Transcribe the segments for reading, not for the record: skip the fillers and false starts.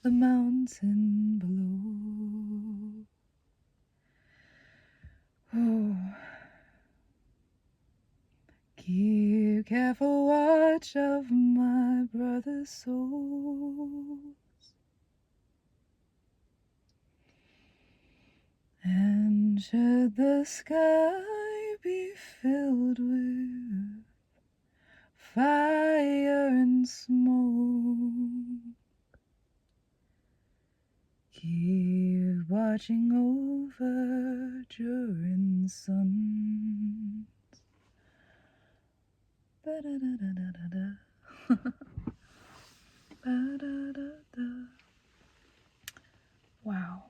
the mountain below. Oh, keep careful watch of my brother's souls, and should the sky be filled with fire and smoke, keep watching over during suns. Ba-da-da-da-da-da. Ba-da-da-da. Wow.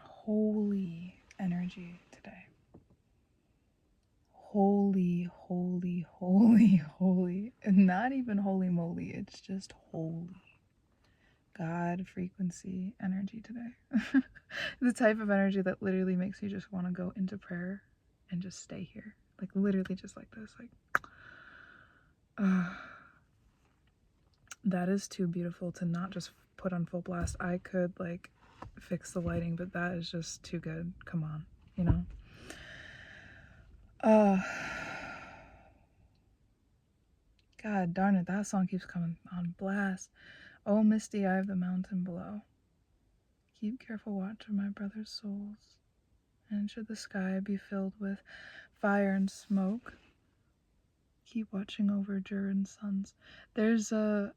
Holy energy today. Holy, holy, holy, holy. And not even holy moly, it's just holy. God frequency energy today. The type of energy that literally makes you just want to go into prayer and just stay here. Like literally just like this. Like, that is too beautiful to not just put on full blast. I could like fix the lighting, but that is just too good. Come on, you know? God darn it, that song keeps coming on blast. Oh, misty eye of the mountain below. Keep careful watch of my brother's souls. And should the sky be filled with fire and smoke, keep watching over Durin's sons. There's a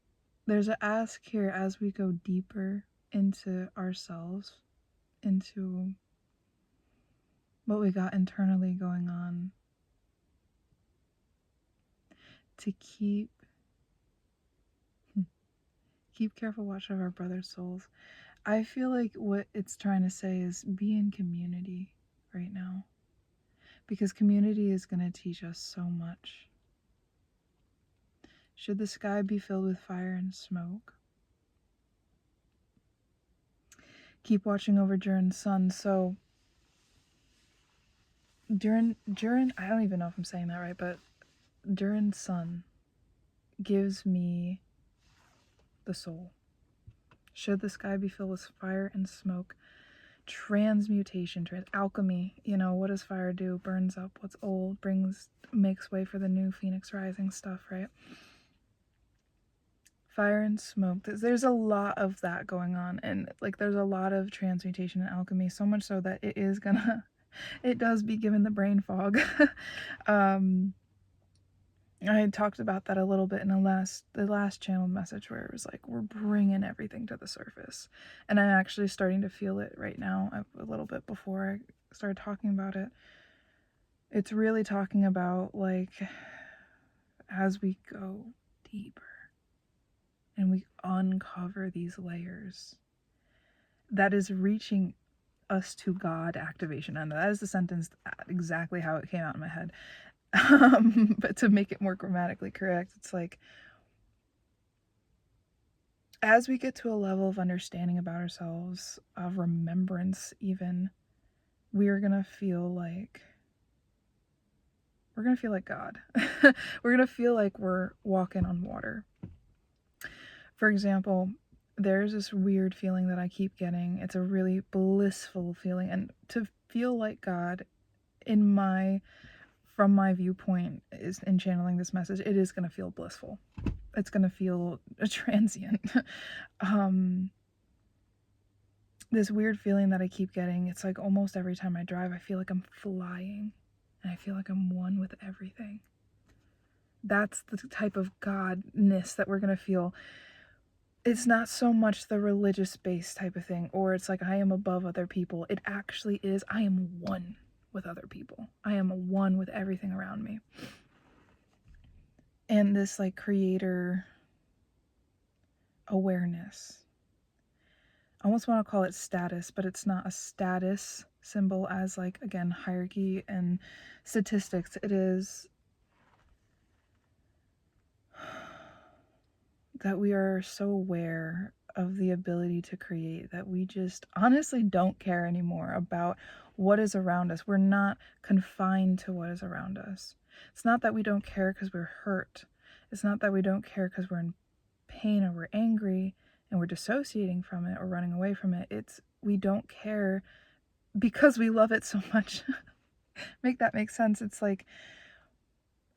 ask here as we go deeper into ourselves, into what we got internally going on, to keep careful watch of our brother's souls. I feel like what it's trying to say is be in community right now, because community is going to teach us so much. Should the sky be filled with fire and smoke, keep watching over Durin's son. So Durin, I don't even know if I'm saying that right, but Durin's son gives me the soul. Should the sky be filled with fire and smoke, transmutation, alchemy, you know, what does fire do? Burns up what's old, makes way for the new phoenix rising stuff, right? Fire and smoke, there's a lot of that going on, and like there's a lot of transmutation and alchemy, so much so that it does be given the brain fog. I had talked about that a little bit in the last channeled message, where it was like we're bringing everything to the surface, and I'm actually starting to feel it right now a little bit before I started talking about it. It's really talking about like as we go deeper and we uncover these layers, that is reaching us to God activation. And that is the sentence exactly how it came out in my head. But to make it more grammatically correct, it's like as we get to a level of understanding about ourselves, of remembrance even, we're gonna feel like God. We're gonna feel like we're walking on water. For example, there's this weird feeling that I keep getting. It's a really blissful feeling, and to feel like God from my viewpoint is in channeling this message, it is going to feel blissful. It's going to feel transient. This weird feeling that I keep getting, it's like almost every time I drive, I feel like I'm flying, and I feel like I'm one with everything. That's the type of godness that we're going to feel. It's not so much the religious-based type of thing, or it's like I am above other people. It actually is, I am one with other people. I am one with everything around me. And this like creator awareness, I almost want to call it status, but it's not a status symbol as like, again, hierarchy and statistics. It is that we are so aware of the ability to create that we just honestly don't care anymore about what is around us. We're not confined to what is around us. It's not that we don't care because we're hurt. It's not that we don't care because we're in pain or we're angry and we're dissociating from it or running away from it, we don't care because we love it so much. Make that make sense. It's like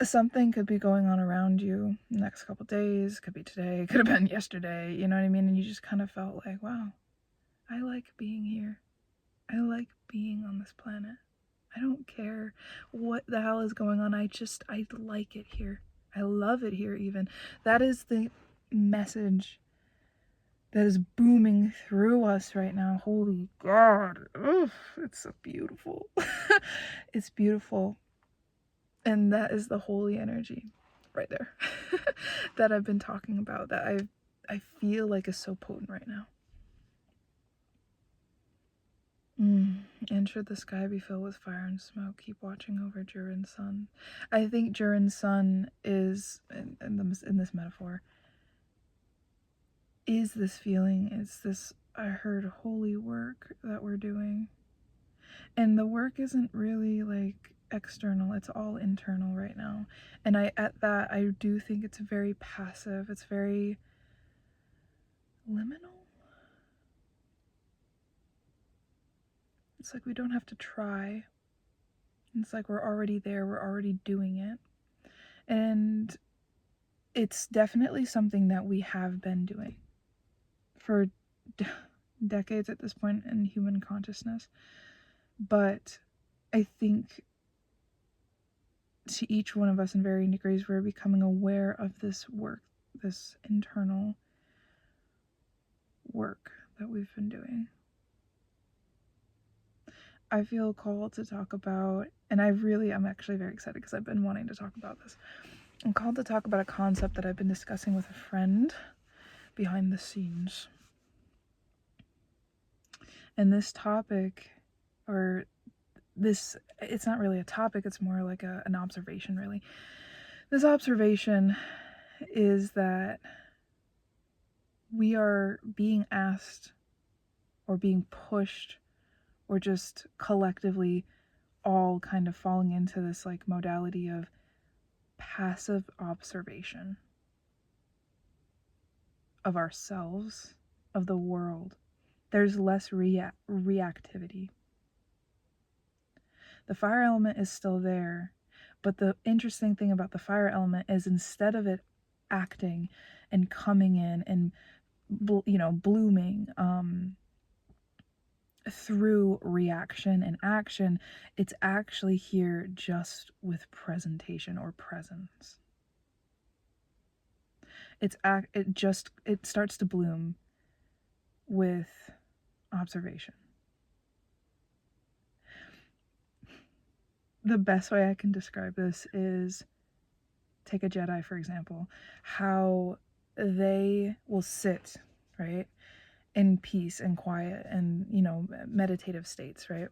something could be going on around you the next couple days, could be today, could have been yesterday, you know what I mean? And you just kind of felt like, wow, I like being here. I like being on this planet. I don't care what the hell is going on. I like it here. I love it here even. That is the message that is booming through us right now. Holy God. Oof, it's so beautiful. It's beautiful. And that is the holy energy right there that I've been talking about, that I feel like is so potent right now. And should the sky be filled with fire and smoke, keep watching over Durin's sun. I think Durin's sun is, in this metaphor, is this feeling, it's this, I heard, holy work that we're doing. And the work isn't really like external, it's all internal right now. And I do think it's very passive, it's very liminal. It's like we don't have to try. It's like we're already there, we're already doing it. And it's definitely something that we have been doing for decades at this point in human consciousness. But I think to each one of us in varying degrees, we're becoming aware of this work, this internal work that we've been doing. I feel called to talk about, and I'm actually very excited because I've been wanting to talk about this. I'm called to talk about a concept that I've been discussing with a friend behind the scenes. And this topic, it's not really a topic, it's more like an observation, really. This observation is that we are being asked or being pushed or just collectively all kind of falling into this like modality of passive observation of ourselves, of the world. There's less reactivity. The fire element is still there, but the interesting thing about the fire element is instead of it acting and coming in and blooming through reaction and action, it's actually here just with presentation or presence. It starts to bloom with observation. The best way I can describe this is, take a Jedi, for example, how they will sit, right, in peace and quiet and, meditative states, right?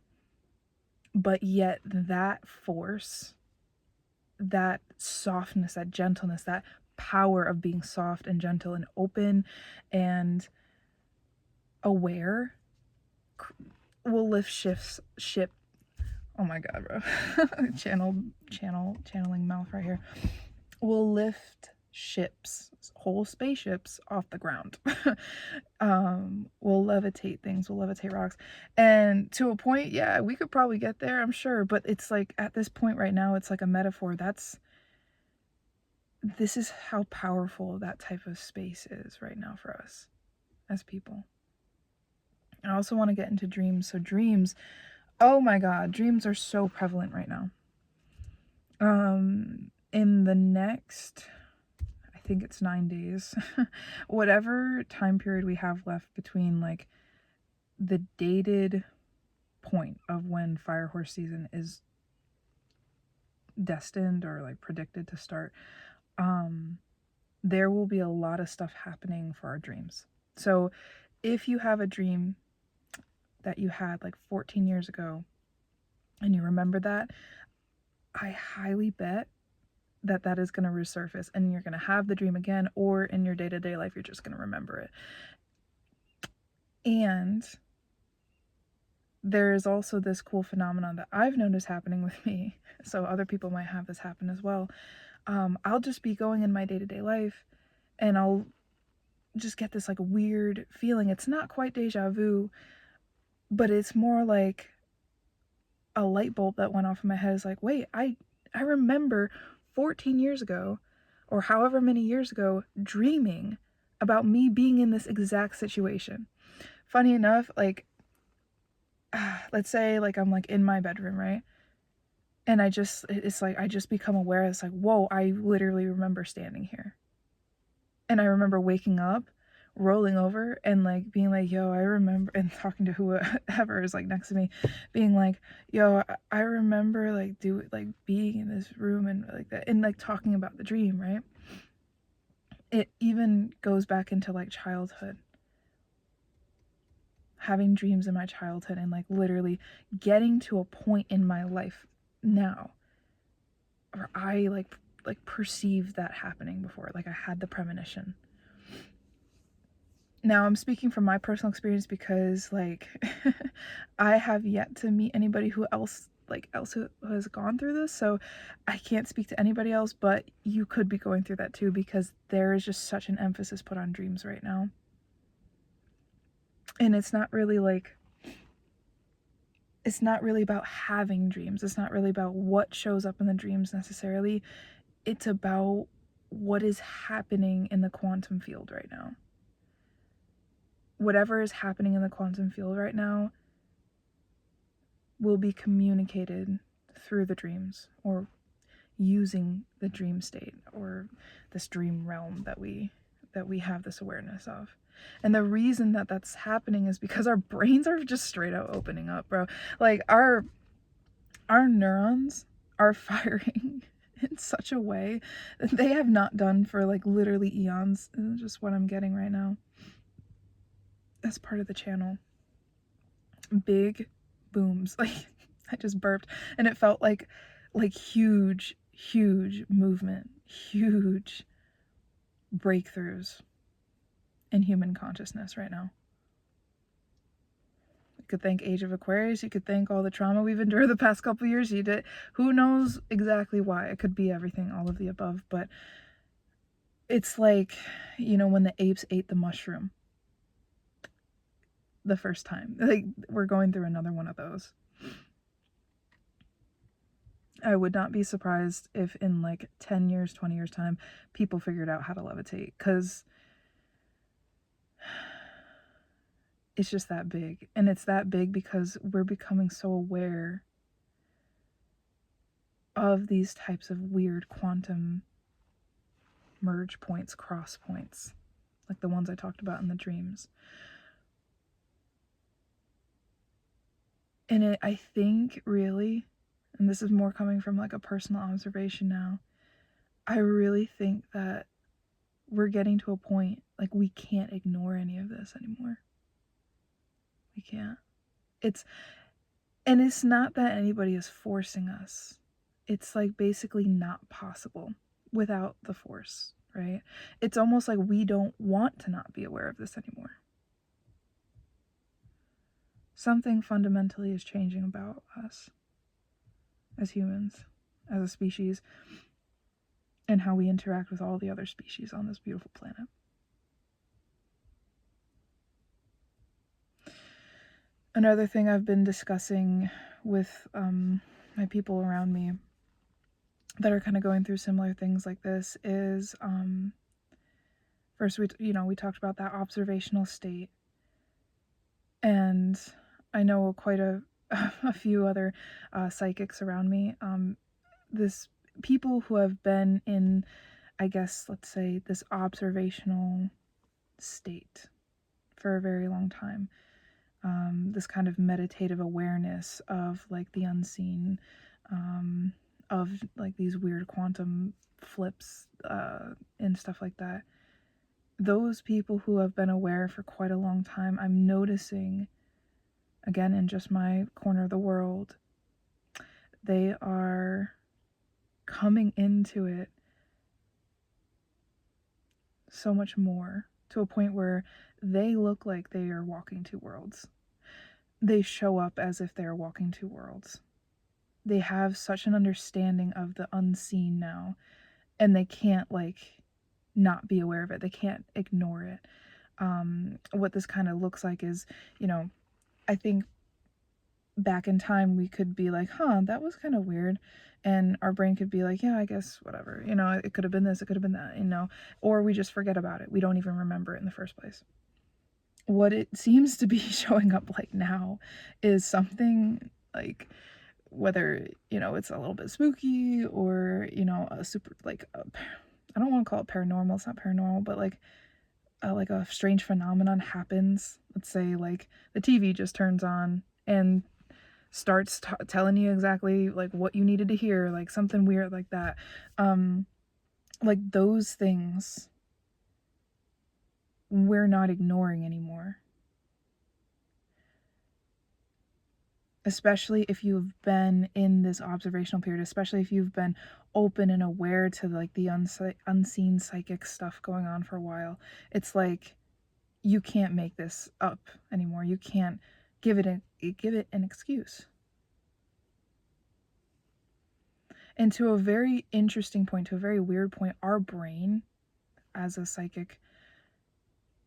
But yet that force, that softness, that gentleness, that power of being soft and gentle and open and aware will lift ship. Oh my God, bro. Channeling mouth right here. Will lift ships, whole spaceships off the ground. We'll levitate things, we'll levitate rocks. And to a point, yeah, we could probably get there, I'm sure. But it's like at this point right now, it's like a metaphor. This is how powerful that type of space is right now for us as people. I also want to get into dreams. So dreams, oh my God, dreams are so prevalent right now. In the next, I think it's 9 days, whatever time period we have left between like the dated point of when fire horse season is destined or like predicted to start, there will be a lot of stuff happening for our dreams. So if you have a dream that you had like 14 years ago and you remember that, I highly bet that is going to resurface and you're going to have the dream again, or in your day-to-day life you're just going to remember it. And there is also this cool phenomenon that I've noticed happening with me, so other people might have this happen as well. I'll just be going in my day-to-day life and I'll just get this like weird feeling. It's not quite deja vu, but it's more like a light bulb that went off in my head. Is like, wait, I remember 14 years ago, or however many years ago, dreaming about me being in this exact situation. Funny enough, like, let's say like I'm like in my bedroom, right? And it's like I just become aware. It's like, whoa, I literally remember standing here. And I remember waking up, rolling over, and like being like, yo, I remember, and talking to whoever is like next to me, being like, yo, I remember like being in this room and like that, and like talking about the dream, right? It even goes back into like childhood, having dreams in my childhood, and like literally getting to a point in my life now where I like perceived that happening before. Like I had the premonition. Now I'm speaking from my personal experience because like I have yet to meet anybody who has gone through this, so I can't speak to anybody else, but you could be going through that too, because there is just such an emphasis put on dreams right now. And it's not really about having dreams. It's not really about what shows up in the dreams necessarily. It's about what is happening in the quantum field right now. Whatever is happening in the quantum field right now will be communicated through the dreams, or using the dream state, or this dream realm that we have this awareness of. And the reason that that's happening is because our brains are just straight out opening up, bro. Like our neurons are firing in such a way that they have not done for like literally eons. This is just what I'm getting right now. That's part of the channel. Big booms. Like I just burped, and it felt like huge movement, huge breakthroughs in human consciousness right now. You could thank Age of Aquarius. You could thank all the trauma we've endured the past couple years. Who knows exactly why? It could be everything, all of the above. But it's like, when the apes ate the mushroom the first time. Like, we're going through another one of those. I would not be surprised if in like 10 years, 20 years time, people figured out how to levitate, because it's just that big. And it's that big because we're becoming so aware of these types of weird quantum merge points, cross points, like the ones I talked about in the dreams. And I think really, and this is more coming from like a personal observation now, I really think that we're getting to a point like we can't ignore any of this anymore. We can't. It's not that anybody is forcing us. It's like basically not possible without the force, right? It's almost like we don't want to not be aware of this anymore. Something fundamentally is changing about us as humans, as a species, and how we interact with all the other species on this beautiful planet. Another thing I've been discussing with my people around me that are kind of going through similar things like this is first we talked about that observational state, and I know quite a few other psychics around me, this people who have been in, I guess, let's say, this observational state for a very long time. This kind of meditative awareness of like the unseen, of like these weird quantum flips and stuff like that. Those people who have been aware for quite a long time, I'm noticing, again, in just my corner of the world, they are coming into it so much more, to a point where they look like they are walking two worlds. They show up as if they are walking two worlds. They have such an understanding of the unseen now, and they can't like not be aware of it. They can't ignore it. What this kind of looks like is, I think back in time we could be like, huh, that was kind of weird. And our brain could be like, yeah, I guess whatever. It could have been this, it could have been that, or we just forget about it. We don't even remember it in the first place. What it seems to be showing up like now is something like, whether, it's a little bit spooky or, a super, like, I don't want to call it paranormal. It's not paranormal, but like a strange phenomenon happens. Let's say like the TV just turns on and starts telling you exactly like what you needed to hear, like something weird like that. Like those things we're not ignoring anymore. Especially if you've been in this observational period, especially if you've been open and aware to like the unseen psychic stuff going on for a while. It's like you can't make this up anymore. You can't give it an excuse. And to a very interesting point, to a very weird point, our brain, as a psychic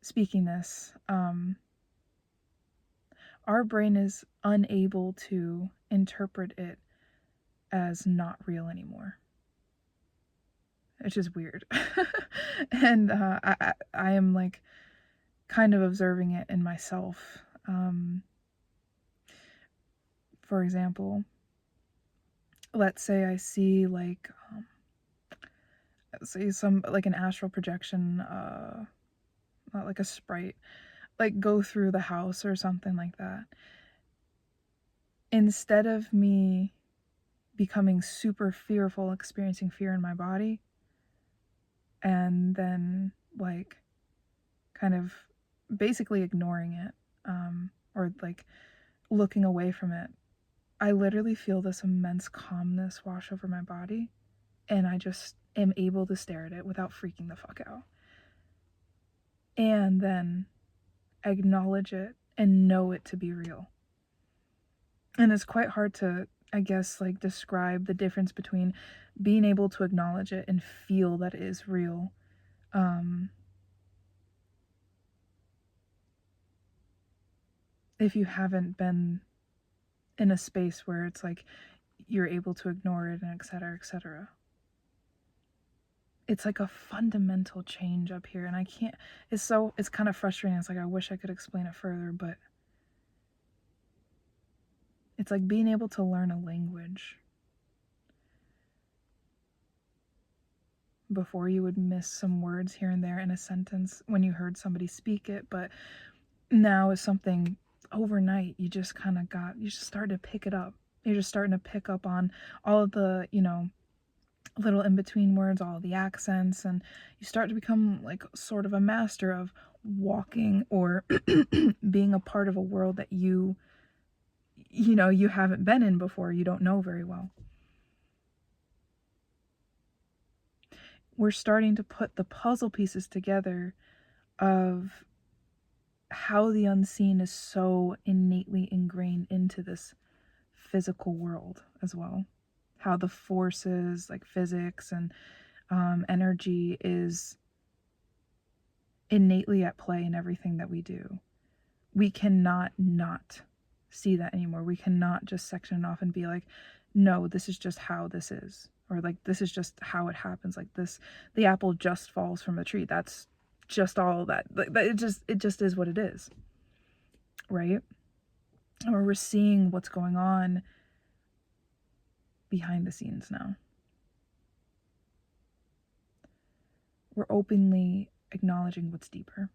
speaking this, our brain is unable to interpret it as not real anymore. Which is weird. And I am like kind of observing it in myself. For example, let's say I see like some like an astral projection, not like a sprite, like go through the house or something like that. Instead of me becoming super fearful, experiencing fear in my body, and then like kind of basically ignoring it, or like looking away from it, I literally feel this immense calmness wash over my body, and I just am able to stare at it without freaking the fuck out. And then acknowledge it and know it to be real. And it's quite hard to, I guess, like describe the difference between being able to acknowledge it and feel that it is real. If you haven't been in a space where it's like you're able to ignore it and etc., etc. It's like a fundamental change up here, and I can't, it's kind of frustrating. It's like I wish I could explain it further, but it's like being able to learn a language. Before, you would miss some words here and there in a sentence when you heard somebody speak it, but now is something overnight you just started to pick it up. You're just starting to pick up on all of the, little in between words, all the accents, and you start to become like sort of a master of walking or being a part of a world that you haven't been in before, you don't know very well. We're starting to put the puzzle pieces together of how the unseen is so innately ingrained into this physical world as well. How the forces like physics and energy is innately at play in everything that we do. We cannot not see that anymore. We cannot just section it off and be like, no, this is just how this is. Or like, this is just how it happens. Like this, the apple just falls from the tree. That's just all that. Like, it just is what it is. Right? Or we're seeing what's going on behind the scenes now. We're openly acknowledging what's deeper.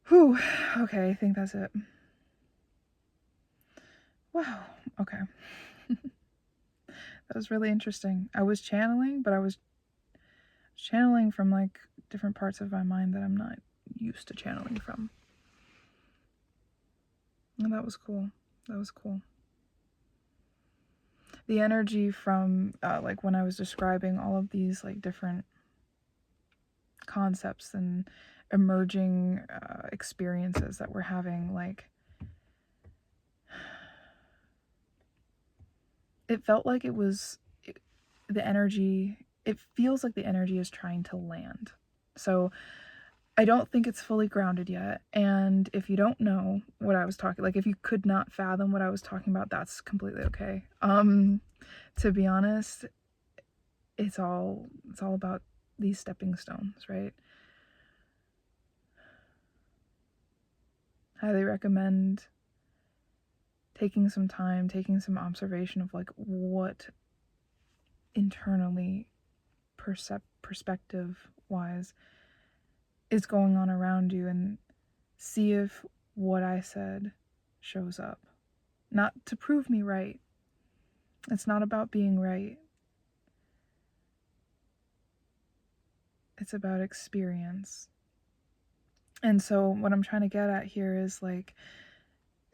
Whew. Okay, I think that's it. Wow. Okay. That was really interesting. I was channeling, but I was channeling from like different parts of my mind that I'm not used to channeling from. And that was cool. That was cool. The energy from like when I was describing all of these like different concepts and emerging experiences that we're having, like it felt like the energy, it feels like the energy is trying to land. So I don't think it's fully grounded yet. And if you don't know what I was talking, like if you could not fathom what I was talking about, that's completely okay. To be honest, it's all about these stepping stones, right? Highly recommend taking some time, taking some observation of like what internally, perspective wise, is going on around you, and see if what I said shows up. Not to prove me right. It's not about being right. It's about experience. And so what I'm trying to get at here is like,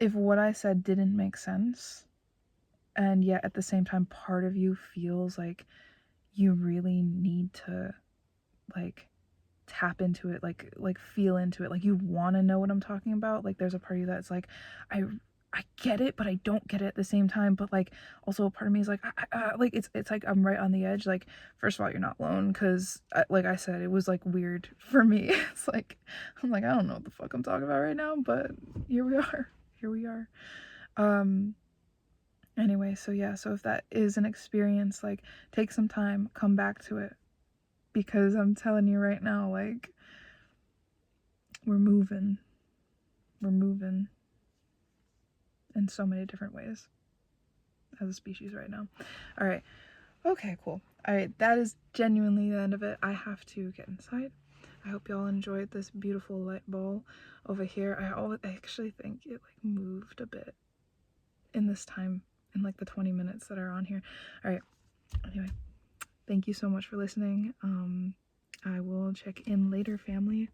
if what I said didn't make sense, and yet at the same time part of you feels like you really need to like tap into it, like feel into it, like you want to know what I'm talking about, like there's a part of you that's like, I get it, but I don't get it at the same time. But like, also a part of me is like, like it's like I'm right on the edge. Like, first of all, you're not alone, because like I said, it was like weird for me. It's like I'm like, I don't know what the fuck I'm talking about right now, but here we are. Here we are. Anyway, so yeah, so if that is an experience, like take some time, come back to it, because I'm telling you right now, like we're moving. We're moving in so many different ways as a species right now. All right. Okay, cool. All right, that is genuinely the end of it. I have to get inside. I hope y'all enjoyed this beautiful light ball over here. I actually think it like moved a bit in this time, in like the 20 minutes that are on here. All right. Anyway, thank you so much for listening. I will check in later, family.